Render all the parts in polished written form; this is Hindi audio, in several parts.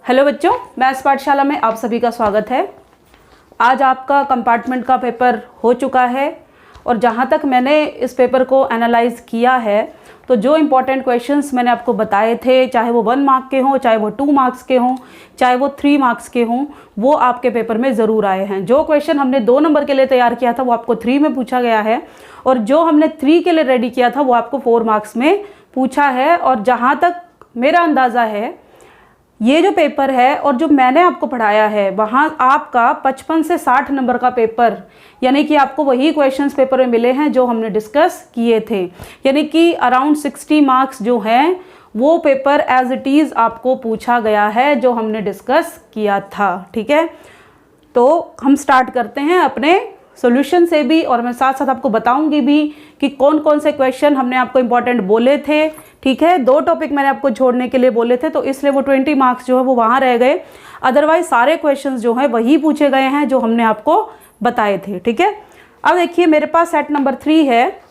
हेलो बच्चों, मैथ्स पाठशाला में आप सभी का स्वागत है। आज आपका कंपार्टमेंट का पेपर हो चुका है और जहाँ तक मैंने इस पेपर को एनालाइज किया है तो जो इम्पोर्टेंट क्वेश्चंस मैंने आपको बताए थे, चाहे वो 1 मार्क के हों, चाहे वो 2 मार्क्स के हों, चाहे वो 3 मार्क्स के हों, वो आपके पेपर में ज़रूर आए हैं। जो क्वेश्चन हमने 2 नंबर के लिए तैयार किया था वो आपको 3 में पूछा गया है और जो हमने 3 के लिए रेडी किया था वो आपको 4 मार्क्स में पूछा है। और जहाँ तक मेरा अंदाज़ा है, ये जो पेपर है और जो मैंने आपको पढ़ाया है वहाँ आपका 55 से 60 नंबर का पेपर, यानी कि आपको वही क्वेश्चंस पेपर में मिले हैं जो हमने डिस्कस किए थे। यानी कि अराउंड 60 मार्क्स जो हैं वो पेपर एज इट इज़ आपको पूछा गया है जो हमने डिस्कस किया था। ठीक है, तो हम स्टार्ट करते हैं अपने सॉल्यूशन से भी और मैं साथ साथ आपको बताऊंगी भी कि कौन कौन से क्वेश्चन हमने आपको इम्पोर्टेंट बोले थे। ठीक है, 2 टॉपिक मैंने आपको छोड़ने के लिए बोले थे तो इसलिए वो 20 मार्क्स जो है वो वहाँ रह गए। अदरवाइज सारे क्वेश्चंस जो हैं वही पूछे गए हैं जो हमने आपको बताए थे। ठीक है, अब देखिए मेरे पास सेट नंबर 3 है।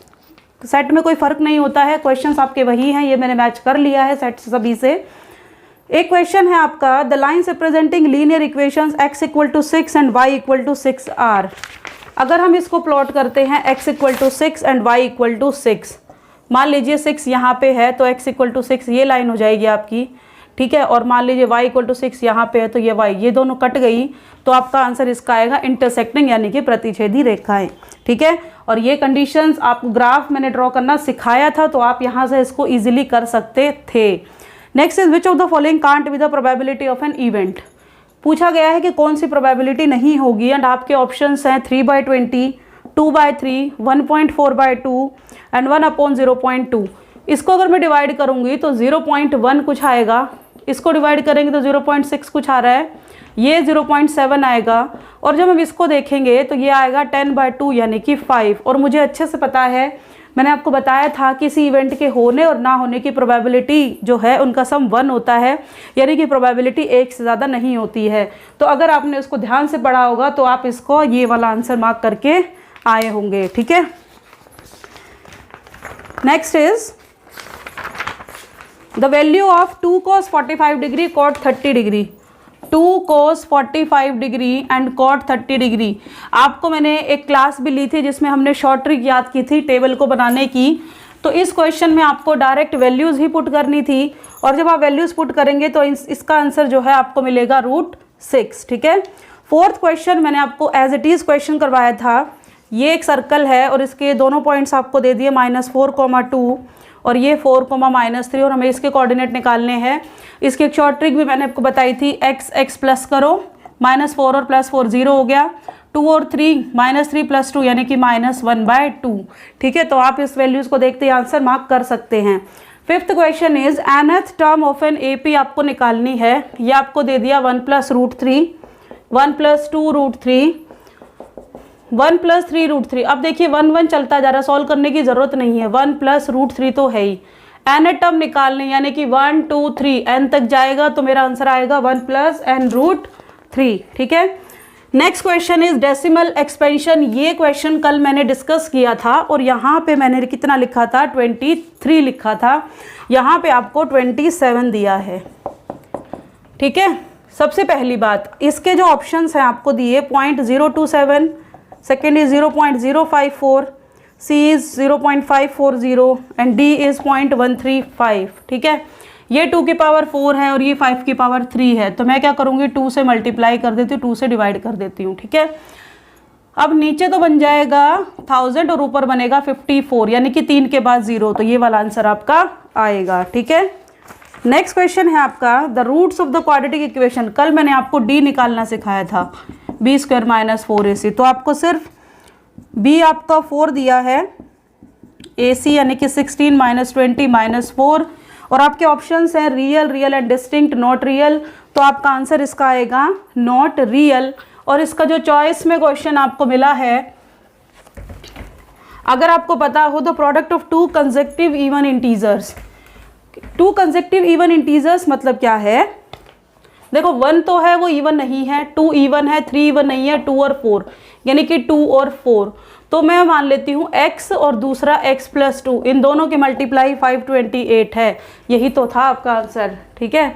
सेट में कोई फ़र्क नहीं होता है, क्वेश्चंस आपके वही हैं, ये मैंने मैच कर लिया है सेट सभी से। एक क्वेश्चन है आपका, the lines representing linear equations x = 6 and y = 6 are. अगर हम इसको प्लॉट करते हैं x = 6 एंड y = 6, मान लीजिए 6 यहाँ पे है तो x = 6 ये लाइन हो जाएगी आपकी। ठीक है, और मान लीजिए y = 6 यहाँ पे है तो ये y, ये दोनों कट गई तो आपका आंसर इसका आएगा इंटरसेक्टिंग, यानी कि प्रतिच्छेदी रेखाएं। ठीक है, और ये कंडीशंस आपको ग्राफ मैंने ड्रॉ करना सिखाया था तो आप यहाँ से इसको ईजिली कर सकते थे। Next is which of the following can't be the probability of an event. पूछा गया है कि कौन सी प्रोबेबिलिटी नहीं होगी एंड आपके ऑप्शंस हैं 3/20, 2/3, 1.4/2 एंड 1/0.2। इसको अगर मैं डिवाइड करूंगी तो 0.1 कुछ आएगा, इसको डिवाइड करेंगे तो 0.6 कुछ आ रहा है, ये 0.7 आएगा और जब हम इसको देखेंगे तो ये आएगा 10/2 यानी कि 5। और मुझे अच्छे से पता है, मैंने आपको बताया था किसी इवेंट के होने और ना होने की प्रोबेबिलिटी जो है उनका सम 1 होता है, यानी कि प्रोबेबिलिटी 1 से ज़्यादा नहीं होती है। तो अगर आपने उसको ध्यान से पढ़ा होगा तो आप इसको ये वाला आंसर मार्क करके आए होंगे। ठीक है, next is the value of 2 cos 45 degree cot 30 degree. 2 cos 45 degree and cot 30 degree. आपको मैंने एक क्लास भी ली थी जिसमें हमने शॉर्ट ट्रिक याद की थी टेबल को बनाने की। तो इस क्वेश्चन में आपको डायरेक्ट वैल्यूज़ ही पुट करनी थी और जब आप वैल्यूज़ पुट करेंगे तो इसका आंसर जो है आपको मिलेगा √6। ठीक है, 4th क्वेश्चन मैंने आपको एज इट इज़ क्वेश्चन करवाया था। ये एक सर्कल है और इसके दोनों पॉइंट्स आपको दे दिए -4, 2 और ये 4, -3 और हमें इसके कोऑर्डिनेट निकालने हैं। इसकी एक शॉर्ट ट्रिक भी मैंने आपको बताई थी, x प्लस करो, -4 और +4 0 हो गया, 2 और 3, -3 + 2 यानी कि -1/2। ठीक है, तो आप इस वैल्यूज़ को देखते ही आंसर मार्क कर सकते हैं। 5th question is nth term of an AP आपको निकालनी है। ये आपको दे दिया 1 + √3, 1 + 2 √3, 1 + 3 √3। अब देखिए 1 1 चलता जा रहा, सॉल्व करने की ज़रूरत नहीं है, 1 + √3 तो है ही। n टर्म निकालने यानी कि 1 2 3 n तक जाएगा तो मेरा आंसर आएगा 1 + n√3। ठीक है, next question is decimal expansion. ये क्वेश्चन कल मैंने डिस्कस किया था और यहाँ पे मैंने कितना लिखा था, 23 लिखा था, यहाँ पे आपको 27 दिया है। ठीक है, सबसे पहली बात, इसके जो ऑप्शंस हैं आपको दिए 0.027, second is 0.054, C is 0.540 and D is 0.135। ठीक है, ये 2 की पावर 4 है और ये 5 की पावर 3 है, तो मैं क्या करूँगी 2 से मल्टीप्लाई कर देती हूँ, 2 से डिवाइड कर देती हूँ। ठीक है, अब नीचे तो बन जाएगा 1000 और ऊपर बनेगा 54 यानी कि 3 के बाद 0, तो ये वाला आंसर आपका आएगा। ठीक है, नेक्स्ट क्वेश्चन है आपका, the roots of the quadratic equation. कल मैंने आपको D निकालना सिखाया था, b² - 4ac। तो आपको सिर्फ b आपका 4 दिया है, ac यानी कि 16 - 20 - 4 और आपके ऑप्शंस हैं real, real and distinct, not real. तो आपका आंसर इसका आएगा नॉट रियल। और इसका जो चॉइस में क्वेश्चन आपको मिला है, अगर आपको पता हो, the product of 2 consecutive even integers. 2 consecutive even integers मतलब क्या है, देखो 1 तो है वो इवन नहीं है, 2 इवन है, 3 इवन नहीं है, 2 और 4 यानी कि 2 और 4। तो मैं मान लेती हूँ x और दूसरा x + 2, इन दोनों की मल्टीप्लाई 528 है। यही तो था आपका आंसर। ठीक है,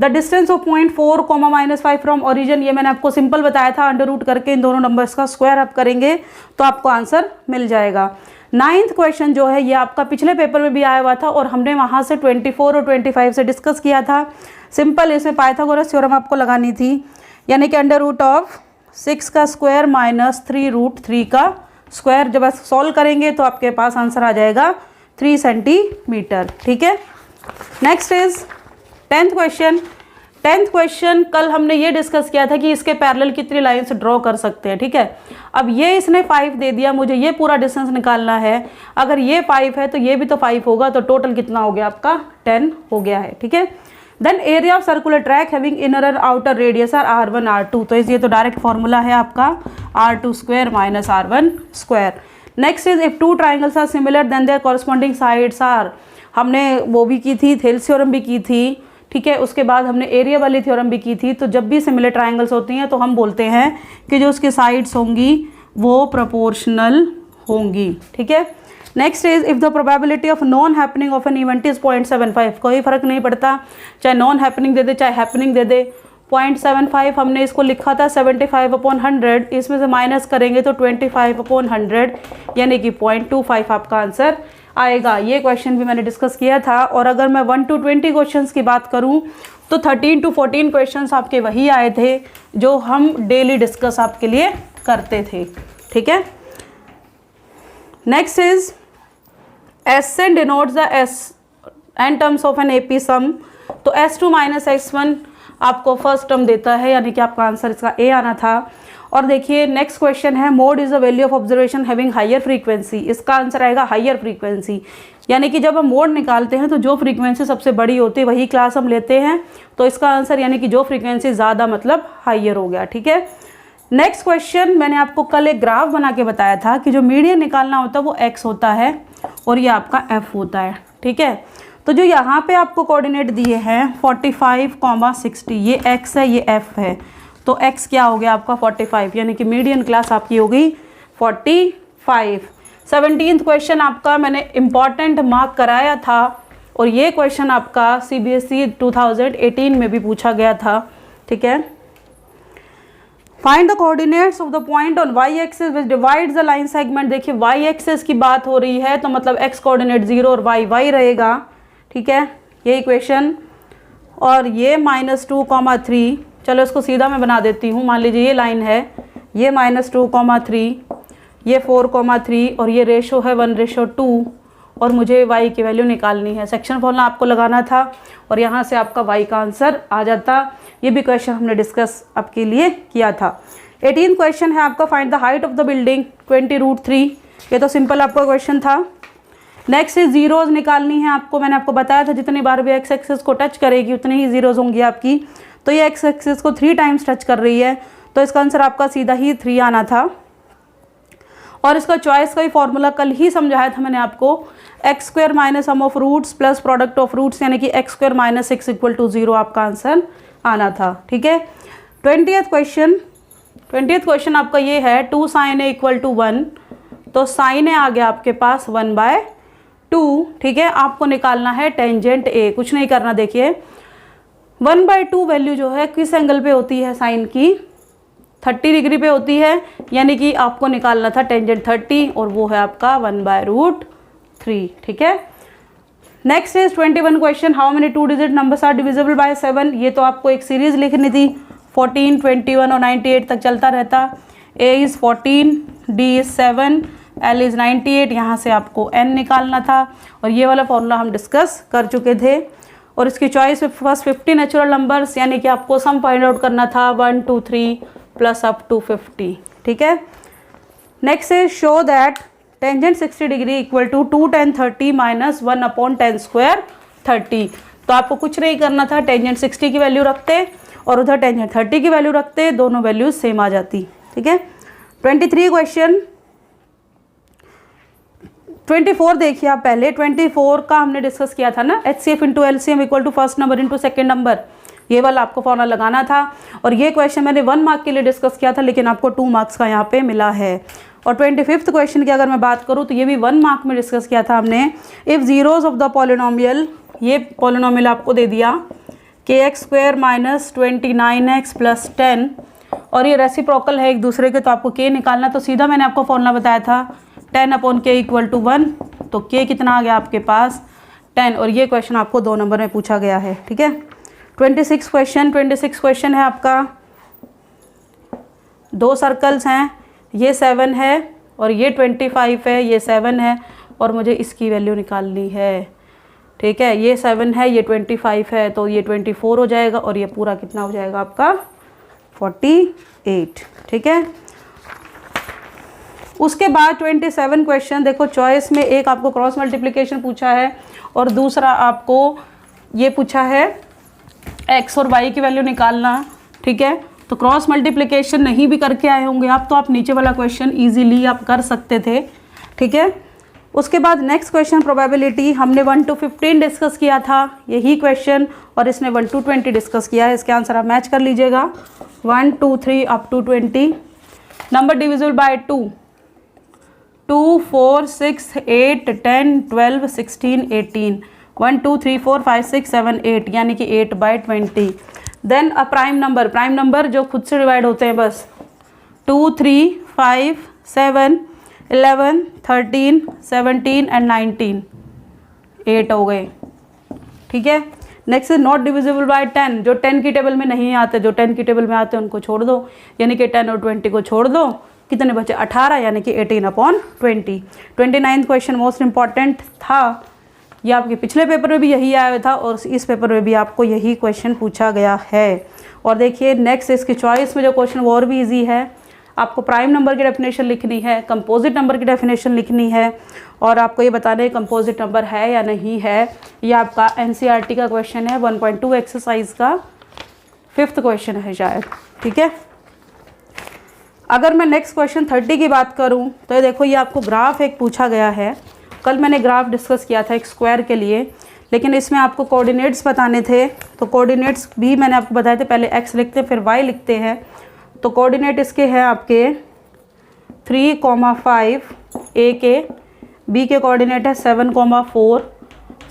the distance of point 4 -5 from origin, ये मैंने आपको सिंपल बताया था, अंडर रूट करके इन दोनों नंबर्स का स्क्वायर आप करेंगे तो आपको आंसर मिल जाएगा। 9th क्वेश्चन जो है ये आपका पिछले पेपर में भी आया हुआ था और हमने वहाँ से 24 और 25 से डिस्कस किया था। सिंपल इसमें पाइथागोरस थ्योरम आपको लगानी थी, यानी कि अंडर रूट ऑफ 6 का स्क्वायर माइनस 3√3 का स्क्वायर। जब आप सॉल्व करेंगे तो आपके पास आंसर आ जाएगा 3 सेंटीमीटर। ठीक है, next is 10th question. 10th question कल हमने ये डिस्कस किया था कि इसके पैरेलल कितनी लाइन्स ड्रॉ कर सकते हैं। ठीक है, अब ये इसने 5 दे दिया, मुझे ये पूरा डिस्टेंस निकालना है। अगर ये 5 है तो ये भी तो 5 होगा, तो टोटल कितना हो गया आपका 10 हो गया है। ठीक है, then area of circular track having inner and outer radius are R1 R2, तो ये तो डायरेक्ट फॉर्मूला है आपका R2 square minus R1 square. Next is if two triangles are similar then their corresponding sides are, हमने वो भी की थी, थेल्स थ्योरम भी की थी। ठीक है, उसके बाद हमने एरिया वाली थ्योरम भी की थी। तो जब भी सिमिलर ट्राइंगल्स होती हैं तो हम बोलते हैं कि जो उसकी साइड्स होंगी वो प्रोपोर्शनल होंगी। ठीक है, next is if the probability of non happening of an event is 0.75, कोई फर्क नहीं पड़ता चाहे नॉन हैपनिंग दे दे चाहे हैपनिंग दे दे। 0.75 हमने इसको लिखा था 75/100, इसमें से माइनस करेंगे तो 25/100 यानी कि 0.25 आपका आंसर आएगा। ये क्वेश्चन भी मैंने डिस्कस किया था। और अगर मैं 1 to 20 क्वेश्चंस की बात करूं तो 13 to 14 क्वेश्चंस आपके वही आए थे जो हम डेली डिस्कस आपके लिए करते थे। ठीक है, next is S n denotes the S n terms of an AP sum, तो S2 - X1 आपको फर्स्ट टर्म देता है, यानी कि आपका आंसर इसका ए आना था। और देखिए नेक्स्ट क्वेश्चन है mode is the value of observation having higher frequency, इसका आंसर आएगा हायर फ्रीक्वेंसी, यानी कि जब हम मोड निकालते हैं तो जो फ्रीक्वेंसी सबसे बड़ी होती है वही क्लास हम लेते हैं, तो इसका आंसर यानी कि जो फ्रीक्वेंसी ज़्यादा मतलब हायर हो गया। ठीक है, नेक्स्ट क्वेश्चन मैंने आपको कल एक ग्राफ बना के बताया था कि जो मीडियन निकालना होता है वो x होता है और ये आपका f होता है। ठीक है, तो जो यहाँ पे आपको कोऑर्डिनेट दिए हैं 45, 60, ये x है ये f है, तो x क्या हो गया आपका 45, यानी कि मीडियन क्लास आपकी हो गई 45। 17th क्वेश्चन आपका मैंने इम्पॉर्टेंट मार्क कराया था और ये क्वेश्चन आपका CBSE 2018 में भी पूछा गया था। ठीक है, find the coordinates of the point on y axis which divides the line segment. देखिए y एक्सिस की बात हो रही है तो मतलब x कोऑर्डिनेट 0 और y रहेगा। ठीक है, ये इक्वेशन, और ये -2, 3, चलो इसको सीधा मैं बना देती हूँ। मान लीजिए ये लाइन है, ये -2, 3, ये 4, 3 और ये रेशो है 1:2 और मुझे y की वैल्यू निकालनी है। सेक्शन फॉर्मूला आपको लगाना था और यहाँ से आपका y का आंसर आ जाता। ये भी क्वेश्चन हमने डिस्कस आपके लिए किया था। 18th क्वेश्चन है आपका find the height of the building 20√3, ये तो सिंपल आपका क्वेश्चन था। नेक्स्ट इज जीरोज निकालनी है आपको, मैंने आपको बताया था जितनी बार भी एक्स एक्सिस को टच करेगी उतनी ही जीरोज होंगी आपकी, तो ये एक्स एक्सिस को 3 टाइम्स टच कर रही है तो इसका आंसर आपका सीधा ही 3 आना था। और इसका चॉइस का ही फॉर्मूला कल ही समझाया था मैंने आपको, x² minus sum of roots plus product of roots, यानी कि x² - 6 = 0 आपका आंसर आना था। ठीक है, 20th क्वेश्चन आपका ये है 2 sin A = 1, तो sin A आ गया आपके पास 1/2। ठीक है, आपको निकालना है टेंजेंट A, कुछ नहीं करना। देखिए 1/2 वैल्यू जो है किस एंगल पे होती है, साइन की 30 डिग्री पे होती है, यानी कि आपको निकालना था टेंजेंट 30 और वो है आपका 1/√3। ठीक है, next is 21 question how many 2 digit numbers are divisible by 7। ये तो आपको एक सीरीज लिखनी थी, 14, 21 और 98 तक चलता रहता। A is 14, D is 7, L is 98, यहाँ से आपको N निकालना था और ये वाला फॉर्मूला हम डिस्कस कर चुके थे। और इसकी चॉइस फर्स्ट 50 नेचुरल नंबर्स, यानी कि आपको सम फाइंड आउट करना था 1, 2, 3 प्लस अप टू 50। ठीक है, next is show that tangent 60 degree equal to 2 tan 30 - 1/10² 30। तो आपको कुछ नहीं करना था, टेंजेंट 60 की वैल्यू रखते और उधर टेंजेंट 30 की वैल्यू रखते, दोनों वैल्यूज सेम आ जाती। ठीक है, 23 क्वेश्चन 24 देखिए आप पहले। 24 का हमने डिस्कस किया था ना, HCF × LCM = first number × second number, ये वाला आपको फॉर्मूला लगाना था। और ये क्वेश्चन मैंने 1 मार्क के लिए डिस्कस किया था, लेकिन आपको 2 मार्क्स का यहाँ पे मिला है। और 25th क्वेश्चन की अगर मैं बात करूँ तो ये भी 1 मार्क में डिस्कस किया था हमने। If zeros of the polynomial, ये पॉलिनोमियल आपको दे दिया kx² माइनस 29x प्लस 10, और ये रेसिप्रोकल है एक दूसरे के, तो आपको k निकालना, तो सीधा मैंने आपको फॉर्मूला बताया था 10/k इक्वल टू 1, तो k कितना आ गया आपके पास 10, और ये क्वेश्चन आपको 2 नंबर में पूछा गया है। ठीक है, 26 क्वेश्चन है आपका। 2 सर्कल्स हैं, ये 7 है और ये 25 है, ये 7 है और मुझे इसकी वैल्यू निकालनी है। ठीक है, ये 7 है, ये 25 है, तो ये 24 हो जाएगा और ये पूरा कितना हो जाएगा आपका 48। ठीक है, उसके बाद 27 क्वेश्चन देखो, चॉइस में एक आपको क्रॉस मल्टीप्लिकेशन पूछा है और दूसरा आपको ये पूछा है x और y की वैल्यू निकालना। ठीक है, तो क्रॉस मल्टीप्लिकेशन नहीं भी करके आए होंगे आप, तो आप नीचे वाला क्वेश्चन इजीली आप कर सकते थे। ठीक है, उसके बाद नेक्स्ट क्वेश्चन प्रोबेबिलिटी, हमने 1 to 15 डिस्कस किया था यही क्वेश्चन, और इसने 1 to 20 डिस्कस किया है। इसके आंसर आप मैच कर लीजिएगा, 1 2 3 up to 20। Number divisible by 2, 2 4 6 8 10 12 16 18, 1 2 3 4 5 6 7 8, यानी कि 8/20। देन अ प्राइम नंबर जो खुद से डिवाइड होते हैं बस, 2 3 5 7 11 13 17 एंड 19, 8 हो गए। ठीक है, next is not divisible by 10, जो 10 की टेबल में नहीं आते, जो 10 की टेबल में आते हैं उनको छोड़ दो, यानी कि 10 और 20 को छोड़ दो, कितने बचे 18, यानी कि 18/20। 29 क्वेश्चन मोस्ट इंपॉर्टेंट था, ये आपके पिछले पेपर में भी यही आया था और इस पेपर में भी आपको यही क्वेश्चन पूछा गया है। और देखिए नेक्स्ट इसकी चॉइस में जो क्वेश्चन वो और भी ईजी है, आपको प्राइम नंबर की डेफिनेशन लिखनी है, कंपोजिट नंबर की डेफिनेशन लिखनी है, और आपको ये बताना है कंपोजिट नंबर है या नहीं है। ये आपका एनसीईआरटी का क्वेश्चन है, 1.2 एक्सरसाइज का 5th क्वेश्चन है शायद। ठीक है, अगर मैं नेक्स्ट क्वेश्चन 30 की बात करूं तो ये देखो, ये आपको ग्राफ एक पूछा गया है। कल मैंने ग्राफ डिस्कस किया था एक स्क्वायर के लिए, लेकिन इसमें आपको कोऑर्डिनेट्स बताने थे, तो कोऑर्डिनेट्स भी मैंने आपको बताए थे, पहले x लिखते हैं फिर y लिखते हैं। तो कोऑर्डिनेट इसके हैं आपके 3,5, a के, b के कोऑर्डिनेट है 7,4,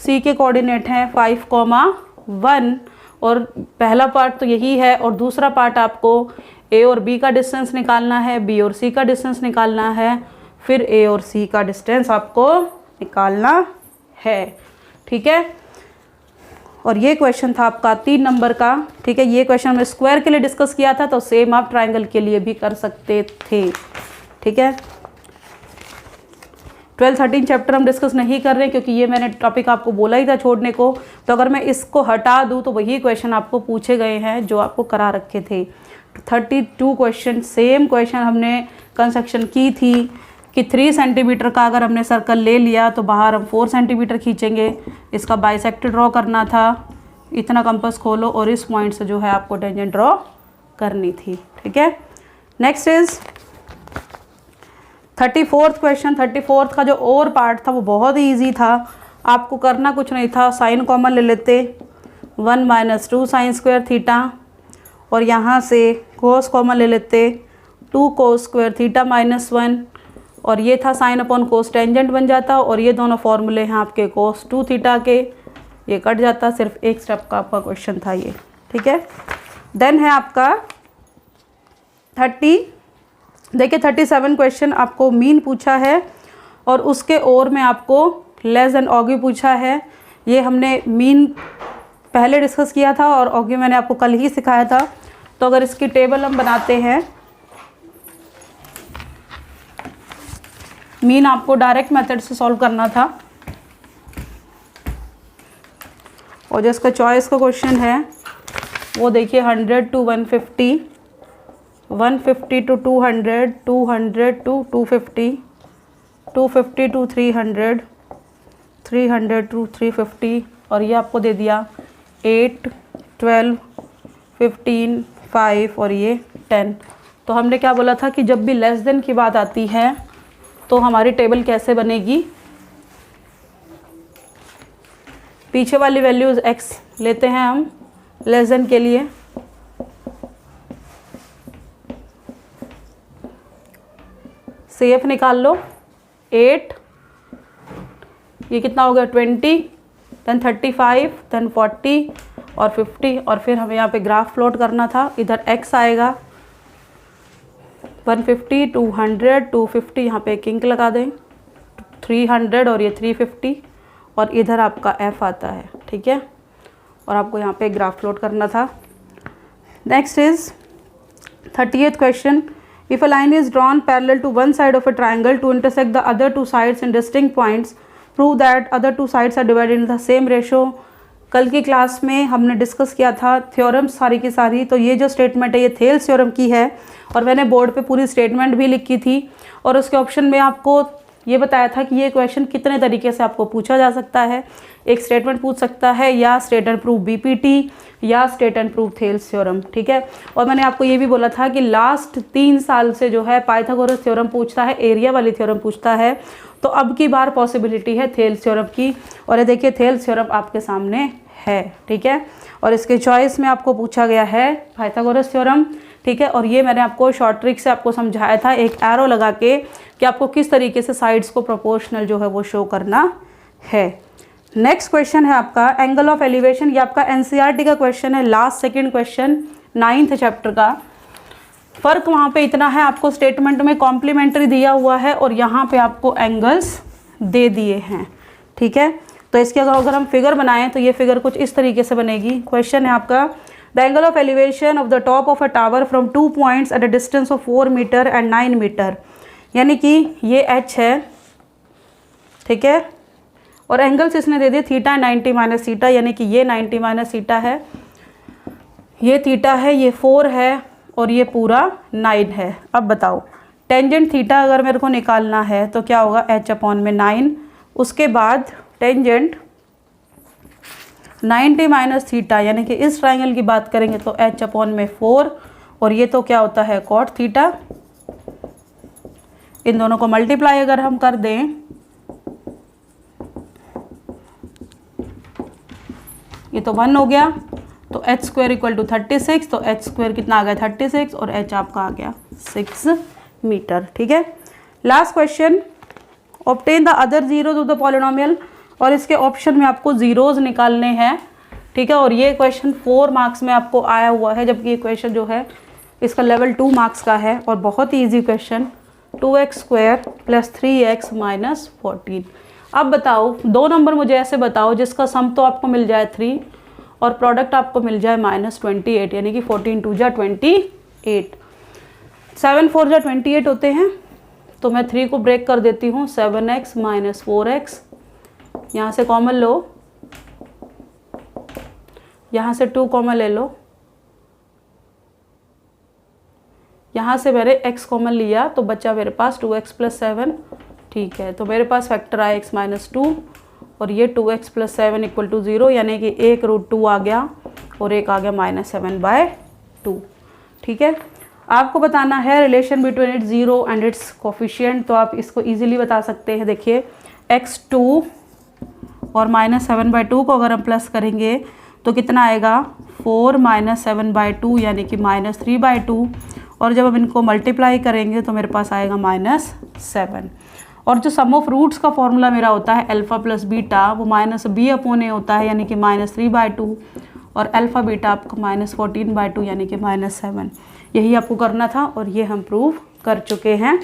c के कोऑर्डिनेट है 5,1, और पहला पार्ट तो यही है, और दूसरा पार्ट आपको a और b का डिस्टेंस निकालना है, b और c का डिस्टेंस निकालना है, फिर a और c का डिस्टेंस आपको निकालना है। ठीक है, और ये क्वेश्चन था आपका 3 नंबर का। ठीक है, ये क्वेश्चन हमने स्क्वायर के लिए डिस्कस किया था, तो सेम आप ट्रायंगल के लिए भी कर सकते थे। ठीक है, 12-13 चैप्टर हम डिस्कस नहीं कर रहे हैं क्योंकि ये मैंने टॉपिक आपको बोला ही था छोड़ने को, तो अगर मैं इसको हटा दूँ तो वही क्वेश्चन आपको पूछे गए हैं जो आपको करा रखे थे। 32 क्वेश्चन, सेम क्वेश्चन हमने कंस्ट्रक्शन की थी कि 3 सेंटीमीटर का अगर हमने सर्कल ले लिया तो बाहर हम 4 सेंटीमीटर खींचेंगे, इसका बाइसेक्टर ड्रॉ करना था, इतना कंपास खोलो और इस पॉइंट से जो है आपको टेंजेंट ड्रॉ करनी थी। ठीक है, next is 34th question. 34th का जो और पार्ट था वो बहुत ही ईजी था, आपको करना कुछ नहीं था, साइन कॉमन ले लेते, 1 - 2 sin स्क्वायर थीटा, और यहाँ से कोस कॉमन ले लेते, 2 cos स्क्वायर थीटा -1, और ये था साइन अपॉन कोस, टेंजेंट बन जाता, और ये दोनों फॉर्मूले हैं आपके cos 2 थीटा के, ये कट जाता, सिर्फ एक स्टेप का आपका क्वेश्चन था ये। ठीक है, देन है आपका 37 क्वेश्चन, आपको मीन पूछा है, और उसके और में आपको लेस देन ऑग्यू पूछा है। ये हमने मीन पहले डिस्कस किया था और ऑग्यू मैंने आपको कल ही सिखाया था। तो अगर इसकी टेबल हम बनाते हैं, मीन आपको डायरेक्ट मेथड से सॉल्व करना था, और जो इसका चॉइस का क्वेश्चन है वो देखिए 100 to 150, 150 to 200, 200 to 250, 250 to 300, 300 to 350, और ये आपको दे दिया 8, 12, 15, 5 और ये 10। तो हमने क्या बोला था कि जब भी लेस देन की बात आती है तो हमारी टेबल कैसे बनेगी, पीछे वाली वैल्यूज़ x लेते हैं हम लेस देन के लिए, CF निकाल लो, 8, ये कितना हो गया 20, देन 35, देन 40, और 50, और फिर हमें यहाँ पे ग्राफ प्लॉट करना था। इधर x आएगा 150, 200, 250, यहाँ पे एक इंक लगा दें, 300 और ये 350, और इधर आपका f आता है, ठीक है। और आपको यहाँ पे ग्राफ प्लॉट करना था। Next is 38th question, if a line is drawn parallel to one side of a triangle to intersect the other two sides in distinct points, prove that other two sides are divided in the same ratio. कल की क्लास में हमने डिस्कस किया था थ्योरम्स सारी की सारी, तो ये जो स्टेटमेंट है ये थेल्स थ्योरम की है, और मैंने बोर्ड पे पूरी स्टेटमेंट भी लिखी थी, और उसके ऑप्शन में आपको ये बताया था कि ये क्वेश्चन कितने तरीके से आपको पूछा जा सकता है। एक स्टेटमेंट पूछ सकता है, या स्टेट एंड प्रूव बीपीटी, या state and prove Thales theorem, ठीक है। और मैंने आपको ये भी बोला था कि लास्ट 3 साल से जो है पाइथागोरस थ्योरम पूछता है, एरिया वाली थ्योरम पूछता है, तो अब की बार पॉसिबिलिटी है थेल्स थ्योरम की। और ये देखिए थेल्स थ्योरम आपके सामने है, ठीक है। और इसके चॉइस में आपको पूछा गया है पाइथागोरस थ्योरम, ठीक है। और ये मैंने आपको शॉर्ट ट्रिक से आपको समझाया था एक एरो लगा के कि आपको किस तरीके से साइड्स को प्रोपोर्शनल जो है वो शो करना है। नेक्स्ट क्वेश्चन है आपका एंगल ऑफ एलिवेशन। ये आपका एनसीईआरटी का क्वेश्चन है, last second question 9th chapter का। फ़र्क वहाँ पे इतना है, आपको स्टेटमेंट में कॉम्प्लीमेंट्री दिया हुआ है और यहाँ पे आपको एंगल्स दे दिए हैं, ठीक है। तो इसके अगर हम फिगर बनाएं तो ये फिगर कुछ इस तरीके से बनेगी। क्वेश्चन है आपका, the angle of elevation of the top of a tower from 2 points at a distance of 4 metre and 9 metre, यानी कि ये h है, ठीक है। और एंगल्स इसने दे दिए थीटा 90 माइनस थीटा, यानी कि ये 90 माइनस थीटा है, ये थीटा है, ये 4 है, और ये पूरा 9 है। अब बताओ टेंजेंट थीटा अगर मेरे को निकालना है तो क्या होगा, h/9। उसके बाद टेंजेंट 90 माइनस थीटा, यानी कि इस ट्राइंगल की बात करेंगे तो h/4, और ये तो क्या होता है कॉट थीटा। इन दोनों को मल्टीप्लाई अगर हम कर दें, ये तो 1 हो गया, तो h² = 36, तो h² कितना आ गया 36, और h आपका आ गया 6 मीटर, ठीक है। Last question, obtain the other zeros of the polynomial, और इसके ऑप्शन में आपको जीरोज निकालने हैं, ठीक है। और ये क्वेश्चन 4 मार्क्स में आपको आया हुआ है, जबकि ये क्वेश्चन जो है इसका लेवल 2 मार्क्स का है, और बहुत ही ईजी क्वेश्चन, 2x² + 3x - 14। अब बताओ 2 नंबर मुझे ऐसे बताओ जिसका सम तो आपको मिल जाए 3 और प्रोडक्ट आपको मिल जाए -28, यानी कि 14 2 = 28, 7 4 = 28 होते हैं। तो मैं 3 को ब्रेक कर देती हूँ, 7x - 4x, यहाँ से कॉमन लो, यहाँ से 2 कॉमन ले लो, यहाँ से मैंने x कॉमन लिया तो बचा मेरे पास 2x + 7, ठीक है। तो मेरे पास फैक्टर आया x - 2, और ये 2x + 7 = 0, यानी कि 1√2 आ गया और एक आ गया -7/2, ठीक है। आपको बताना है relation between its 0 and it's coefficient, तो आप इसको इजीली बता सकते हैं। देखिए x2 और -7/2 को अगर हम प्लस करेंगे तो कितना आएगा 4 - 7/2, यानी कि -3/2, और जब हम इनको मल्टीप्लाई करेंगे तो मेरे पास आएगा -7। और जो सम ऑफ रूट्स का फॉर्मूला मेरा होता है अल्फ़ा + बीटा, वो -b/a होता है, यानी कि -3/2, और अल्फ़ा बीटा आपको -14/2, यानी कि -7। यही आपको करना था और ये हम प्रूव कर चुके हैं,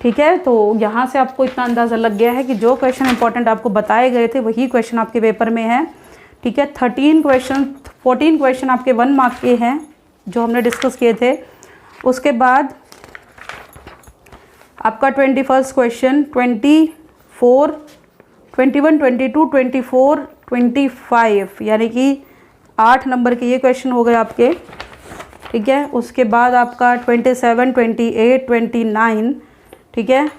ठीक है। तो यहाँ से आपको इतना अंदाज़ा लग गया है कि जो क्वेश्चन इंपॉर्टेंट आपको बताए गए थे वही क्वेश्चन आपके पेपर में है, ठीक है। 14 क्वेश्चन आपके 1 मार्क के हैं जो हमने डिस्कस किए थे। उसके बाद आपका 21st क्वेश्चन, 24, 21, 22, 24, 25, यानी कि 8 नंबर के ये क्वेश्चन हो गए आपके, ठीक है। उसके बाद आपका 27, 28, 29, ठीक है,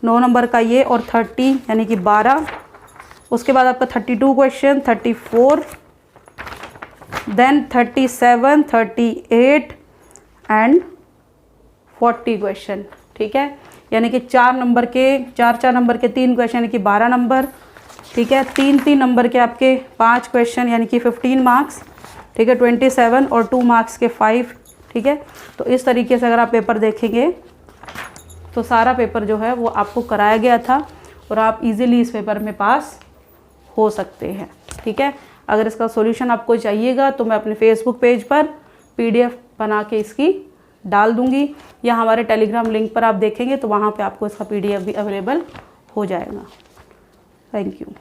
9 नंबर का ये, और 30 यानी कि 12। उसके बाद आपका 32 क्वेश्चन, 34, देन 37, 38 एंड 40 क्वेश्चन, ठीक है। यानी कि 4 नंबर के 4 नंबर के 3 क्वेश्चन, यानी कि 12 नंबर, ठीक है। 3 नंबर के आपके 5 क्वेश्चन, यानी कि 15 मार्क्स, ठीक है। 27 और 2 मार्क्स के 5, ठीक है। तो इस तरीके से अगर आप पेपर देखेंगे तो सारा पेपर जो है वो आपको कराया गया था और आप इजीली इस पेपर में पास हो सकते हैं, ठीक है। अगर इसका सॉल्यूशन आपको चाहिएगा तो मैं अपने फेसबुक पेज पर PDF बना के इसकी डाल दूंगी, या हमारे टेलीग्राम लिंक पर आप देखेंगे तो वहाँ पे आपको इसका PDF भी अवेलेबल हो जाएगा। Thank you.